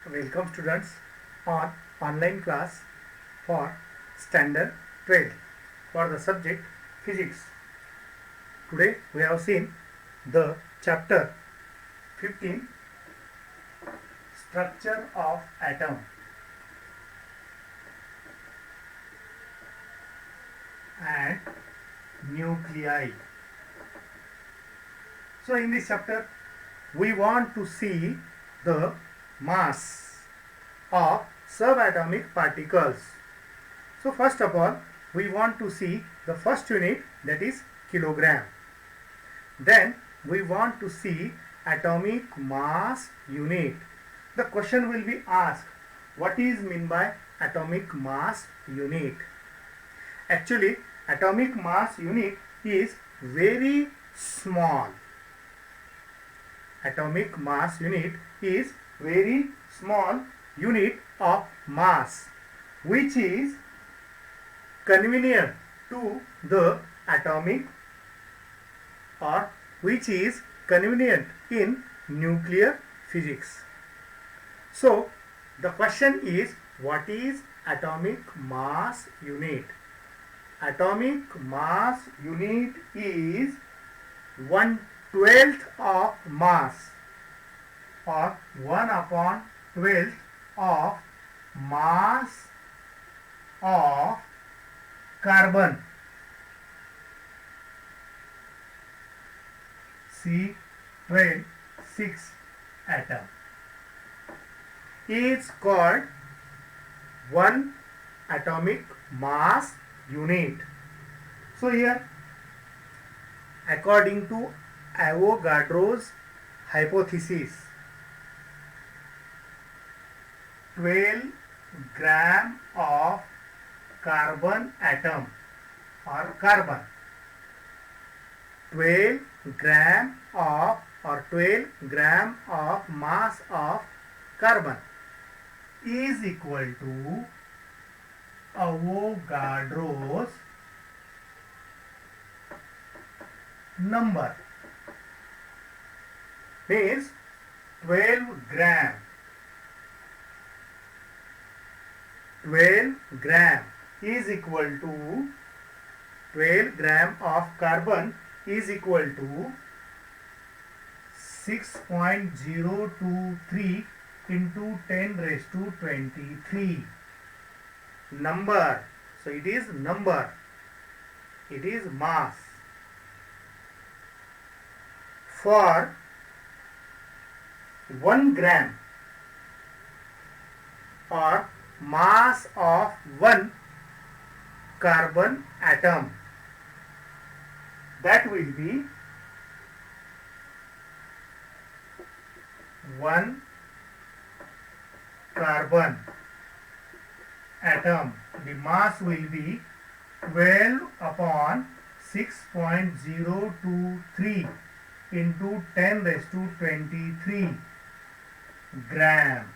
Welcome students on online class for standard 12 for the subject physics. Today we have seen the chapter 15, structure of atom, and nuclei. So in this chapter we want to see the mass of subatomic particles. So first of all we want to see the first unit, that is kilogram. Then we want to see atomic mass unit. The question will be asked, what is meant by atomic mass unit? Actually atomic mass unit is very small. Atomic mass unit is very small unit of mass which is convenient to the atomic, or which is convenient in nuclear physics. So the question is, what is atomic mass unit? Atomic mass unit is 1/12 of mass, or 1/12 of mass of carbon, C12 6 atom, is called one atomic mass unit. So here, according to Avogadro's hypothesis, 12 gram of carbon atom or carbon, 12 gram of or 12 gram of mass of carbon is equal to Avogadro's number. Means 12 gram is equal to 12 gram of carbon is equal to 6.023 into 10 raised to 23 number. So it is number, it is mass. For 1 gram or mass of 1 carbon atom, that will be 1 carbon atom. The mass will be 12 upon 6.023 into 10 raised to 23 gram.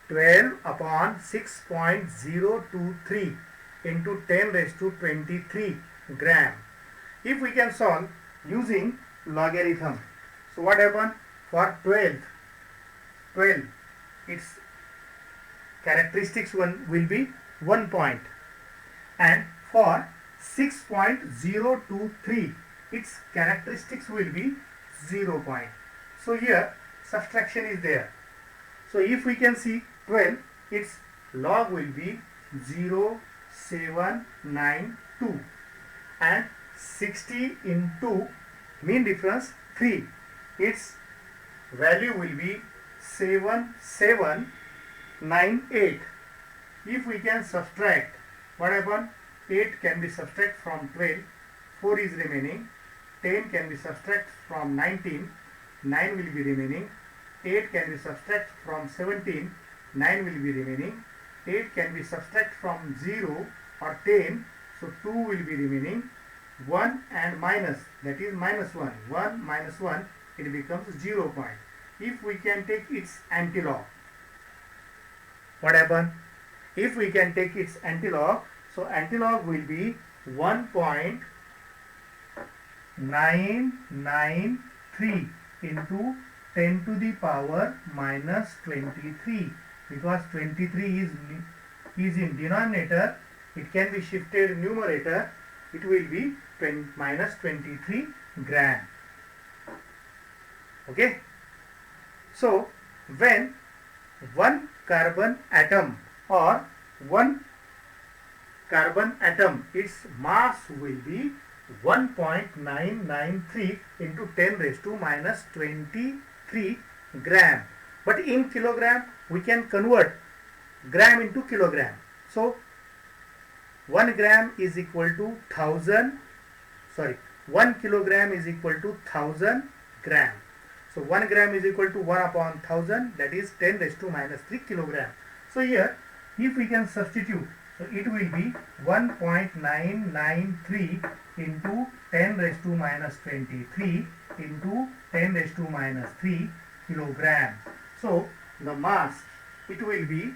12 upon 6.023 into 10 raised to 23 gram. If we can solve using logarithm, so what happen? For 12 its characteristics one will be 1 point, and for 6.023 its characteristics will be 0 point. So here subtraction is there. So if we can see 12, its log will be 0.792, and 60 into mean difference 3, its value will be 7798. If we can subtract, what happen? 8 can be subtracted from 12, 4 is remaining. 10 can be subtracted from 19, 9 will be remaining. 8 can be subtracted from 17, 9 will be remaining. 8 can be subtracted from 0 or 10, so 2 will be remaining. 1 and minus, that is minus 1. 1 minus 1, it becomes 0 point. If we can take its antilog, what happen? If we can take its antilog, so antilog will be 1.993 into 10 to the power minus 23, because 23 is in denominator. It can be shifted in numerator. It will be minus 23 gram. Okay. So when one carbon atom or one carbon atom, its mass will be 1.993 into 10 raised to minus 23 gram. But in kilogram we can convert gram into kilogram. So 1 gram is equal to 1 kilogram is equal to 1000 gram. So 1 gram is equal to 1 upon 1000, that is 10 raised to minus 3 kilogram. So here if we can substitute, so it will be 1.993 into 10 raised to minus 23 into 10 raised to minus 3 kilogram. So the mass, it will be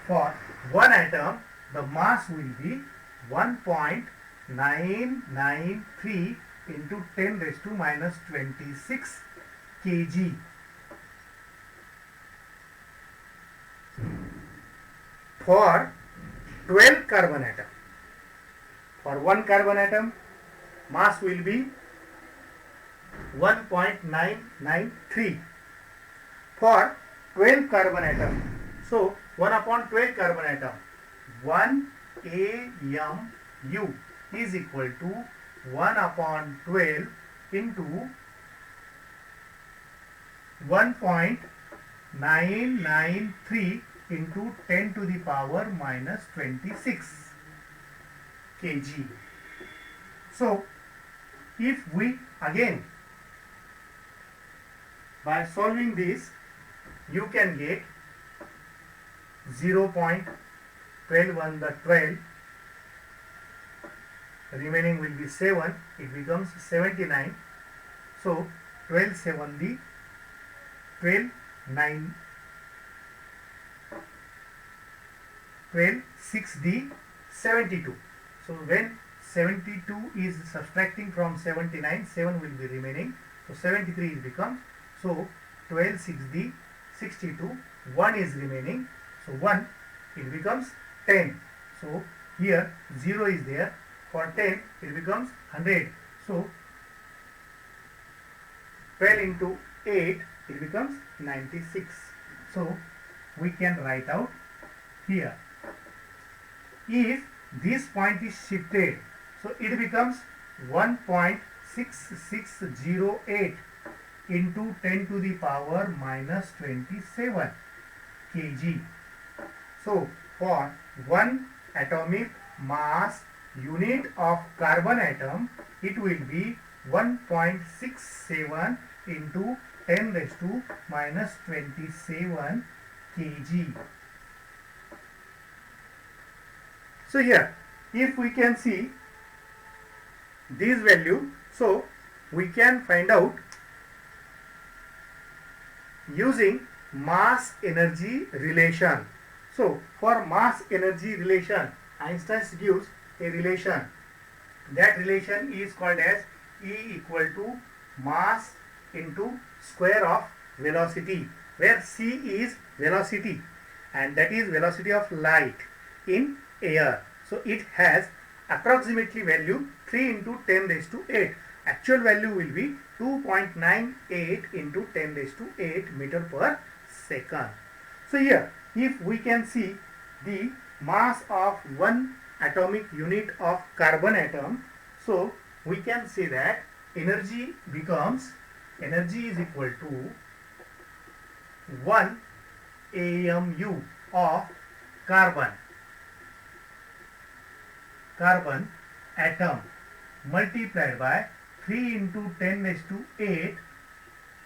for one atom, the mass will be 1.993 into 10 raised to minus 26 kg. For 12 carbon atom, for one carbon atom, mass will be 1.993. For 12 carbon atom, so 1 upon 12 carbon atom, 1 AMU is equal to 1 upon 12 into 1.993 into 10 to the power minus 26 kg. So if we again, by solving this, you can get 0.12 on the 12, remaining will be 7, it becomes 79. So 12 7 the 12 9 12 6 the 72. So when 72 is subtracting from 79, 7 will be remaining. So 73 is becomes, so 12 6 the 62, 1 is remaining. So 1, it becomes 10. So here 0 is there. For 10 it becomes 100. So 12 into 8, it becomes 96. So we can write out here. If this point is shifted, so it becomes 1.6608 into 10 to the power minus 27 kg. So for one atomic mass unit of carbon atom, it will be 1.67 into 10 raised to minus 27 kg. So here, if we can see this value, so we can find out using mass energy relation. So for mass energy relation, Einstein gives a relation. That relation is called as E equal to mass into square of velocity, where C is velocity and that is velocity of light in air. So it has approximately value 3 into 10 raised to 8. Actual value will be 2.98 into 10 raised to 8 meter per second. So here, if we can see the mass of one atomic unit of carbon atom, so we can say that energy is equal to 1 AMU of carbon atom multiplied by 3 into 10 raised to 8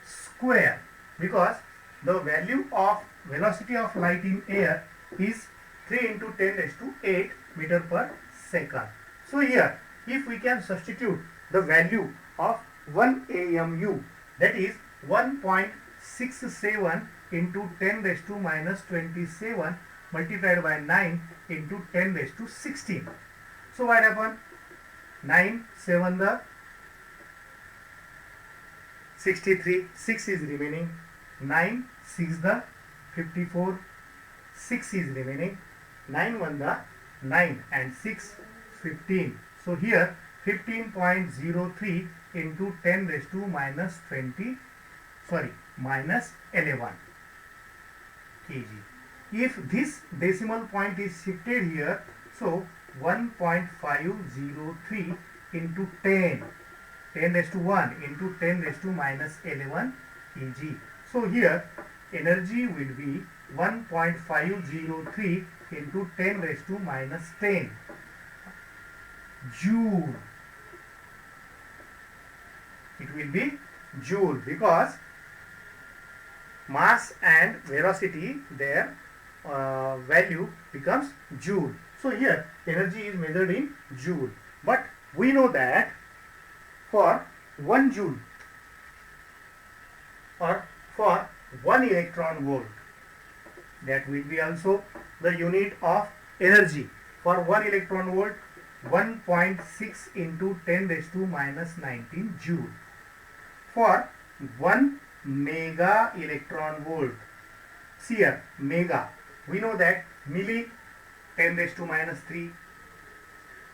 square, because the value of velocity of light in air is 3 into 10 raised to 8 meter per second. So here, if we can substitute the value of 1 AMU, that is 1.67 into 10 raised to minus 27 multiplied by 9 into 10 raised to 16. So what happened? 9 7 the 63, 6 is remaining, 9, 6 the 54, 6 is remaining, 9 1 the 9 and 6 15. So here 15.03 into 10 raised to minus 20, minus 11 kg. If this decimal point is shifted here, so 1.503 into 10 raised to 1 into 10 raised to minus 11 kg. So here energy will be 1.503 into 10 raised to minus 10 joule. It will be joule because mass and velocity, their value becomes joule. So here energy is measured in joule. But we know that for 1 joule or for 1 electron volt, that will be also the unit of energy. For 1 electron volt, 1.6 into 10 raised to minus 19 joule. For 1 mega electron volt, see here mega, we know that milli 10 raised to minus 3,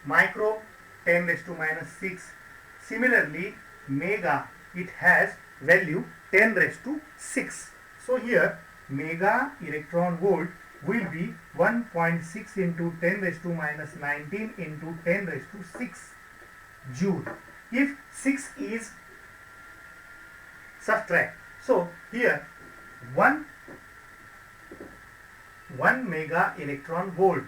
micro 10 raised to minus 6. Similarly, mega, it has value 10 raised to 6. So here mega electron volt will be 1.6 into 10 raised to minus 19 into 10 raised to 6 joule. If 6 is subtract, so here 1 mega electron volt,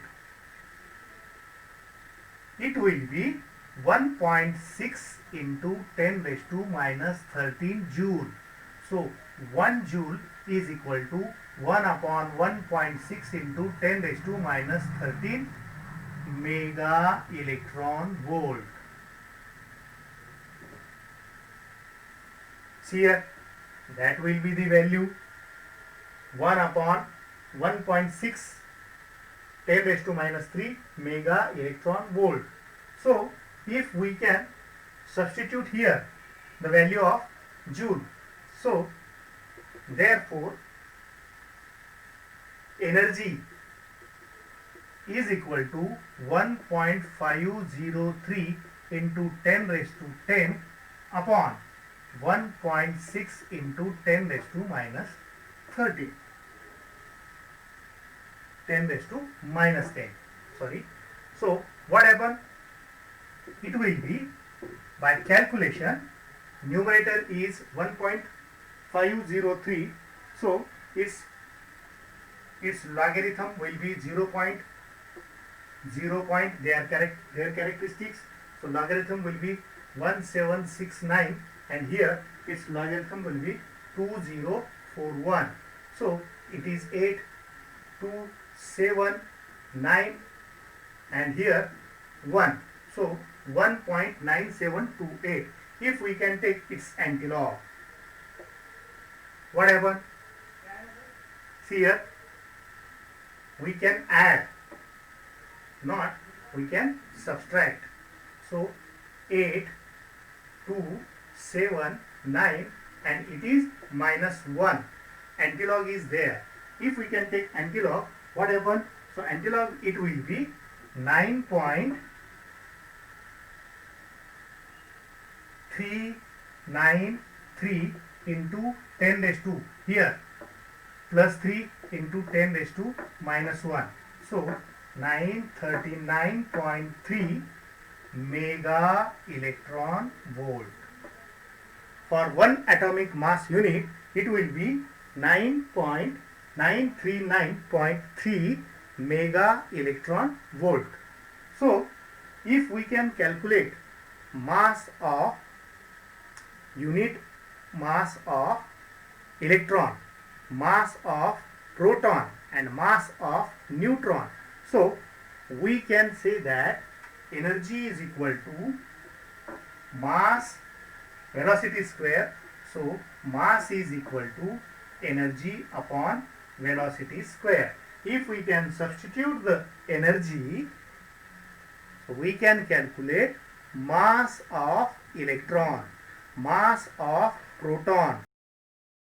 it will be 1.6 into 10 raised to minus 13 joule. So 1 joule is equal to 1 upon 1.6 into 10 raised to minus 13 mega electron volt. See here, that will be the value 1 upon 1.6 10 raised to minus 3 mega electron volt. So if we can substitute here the value of joule, so therefore energy is equal to 1.503 into 10 raised to 10 upon 1.6 into 10 raised to minus 13. 10 raised to minus 10. Sorry. So what happened? It will be, by calculation, numerator is 1.503. So its logarithm will be 0.0. Their characteristics. So logarithm will be 1769, and here its logarithm will be 2041. So it is 8279, and here 1. So 1.9728. If we can take its antilog, what happened? See here, we can add, not we can subtract. So 8, 2, 7, 9, and it is minus 1. Antilog is there. If we can take antilog, what happened? So antilog, it will be 9.393 into 10 raised to, here plus 3 into 10 raised to minus 1. So 939.3 mega electron volt. For 1 atomic mass unit, it will be 9.939.3 mega electron volt. So if we can calculate mass of unit mass of electron, mass of proton, and mass of neutron, so we can say that energy is equal to mass velocity square. So mass is equal to energy upon velocity square. If we can substitute the energy, so we can calculate mass of electron. Mass of proton.